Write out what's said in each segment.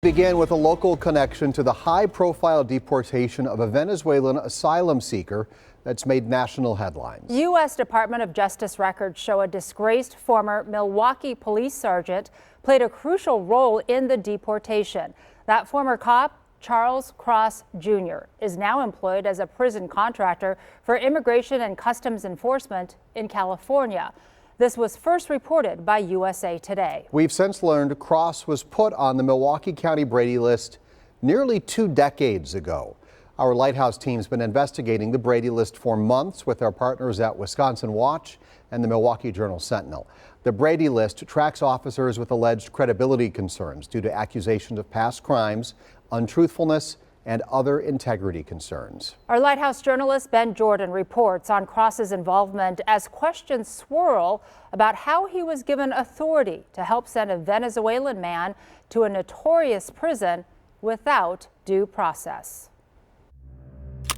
Begin with a local connection to the high-profile deportation of a Venezuelan asylum seeker that's made national headlines. U.S. Department of Justice records show a disgraced former Milwaukee police sergeant played a crucial role in the deportation. That former cop, Charles Cross Jr., is now employed as a prison contractor for Immigration and Customs Enforcement in California. This was first reported by USA Today. We've since learned Cross was put on the Milwaukee County Brady list nearly 2 decades ago. Our Lighthouse team's been investigating the Brady list for months with our partners at Wisconsin Watch and the Milwaukee Journal-Sentinel. The Brady list tracks officers with alleged credibility concerns due to accusations of past crimes, untruthfulness, and other integrity concerns. Our Lighthouse journalist Ben Jordan reports on Cross's involvement as questions swirl about how he was given authority to help send a Venezuelan man to a notorious prison without due process.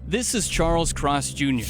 This is Charles Cross Jr.,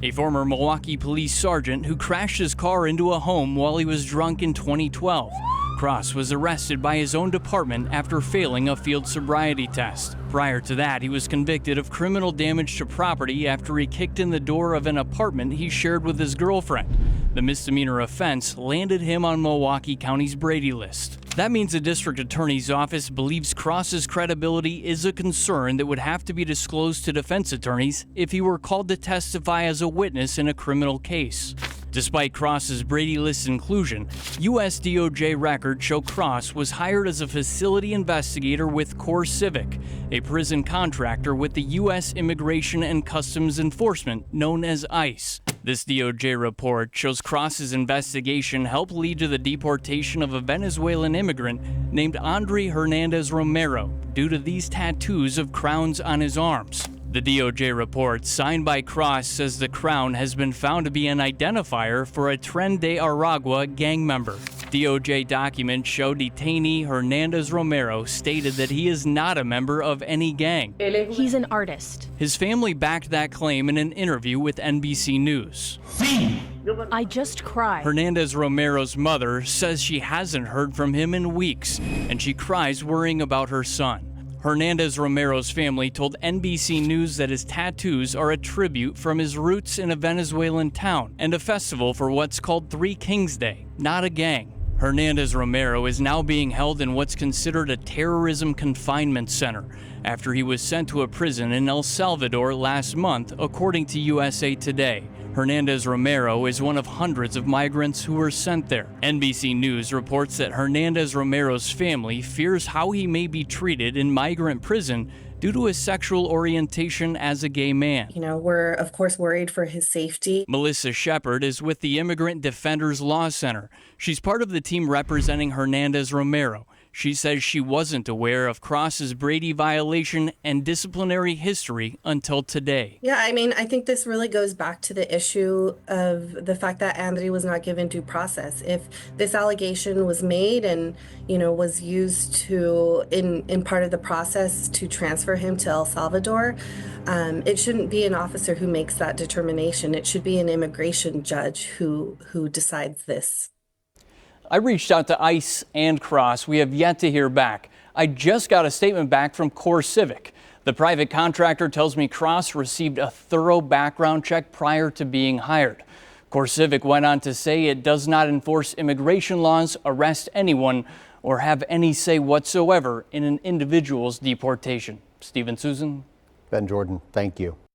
a former Milwaukee police sergeant who crashed his car into a home while he was drunk in 2012. Cross was arrested by his own department after failing a field sobriety test. Prior to that, he was convicted of criminal damage to property after he kicked in the door of an apartment he shared with his girlfriend. The misdemeanor offense landed him on Milwaukee County's Brady list. That means the district attorney's office believes Cross's credibility is a concern that would have to be disclosed to defense attorneys if he were called to testify as a witness in a criminal case. Despite Cross's Brady list inclusion, U.S. DOJ records show Cross was hired as a facility investigator with CoreCivic, a prison contractor with the U.S. Immigration and Customs Enforcement, known as ICE. This DOJ report shows Cross's investigation helped lead to the deportation of a Venezuelan immigrant named Andre Hernandez Romero due to these tattoos of crowns on his arms. The DOJ report, signed by Cross, says the crown has been found to be an identifier for a Tren de Aragua gang member. DOJ documents show detainee Hernandez Romero stated that he is not a member of any gang. He's an artist. His family backed that claim in an interview with NBC News. I just cried. Hernandez Romero's mother says she hasn't heard from him in weeks, and she cries worrying about her son. Hernandez Romero's family told NBC News that his tattoos are a tribute from his roots in a Venezuelan town and a festival for what's called Three Kings Day, not a gang. Hernandez Romero is now being held in what's considered a terrorism confinement center after he was sent to a prison in El Salvador last month, according to USA Today. Hernandez Romero is one of hundreds of migrants who were sent there. NBC News reports that Hernandez Romero's family fears how he may be treated in migrant prison due to his sexual orientation as a gay man. We're of course worried for his safety. Melissa Shepard is with the Immigrant Defenders Law Center. She's part of the team representing Hernandez Romero. She says she wasn't aware of Cross's Brady violation and disciplinary history until today. Yeah, I think this really goes back to the issue of the fact that Andre was not given due process. If this allegation was made and, was used to, in part of the process to transfer him to El Salvador, it shouldn't be an officer who makes that determination. It should be an immigration judge who decides this. I reached out to ICE and Cross. We have yet to hear back. I just got a statement back from CoreCivic. The private contractor tells me Cross received a thorough background check prior to being hired. CoreCivic went on to say it does not enforce immigration laws, arrest anyone, or have any say whatsoever in an individual's deportation. Steve and Susan. Ben Jordan, thank you.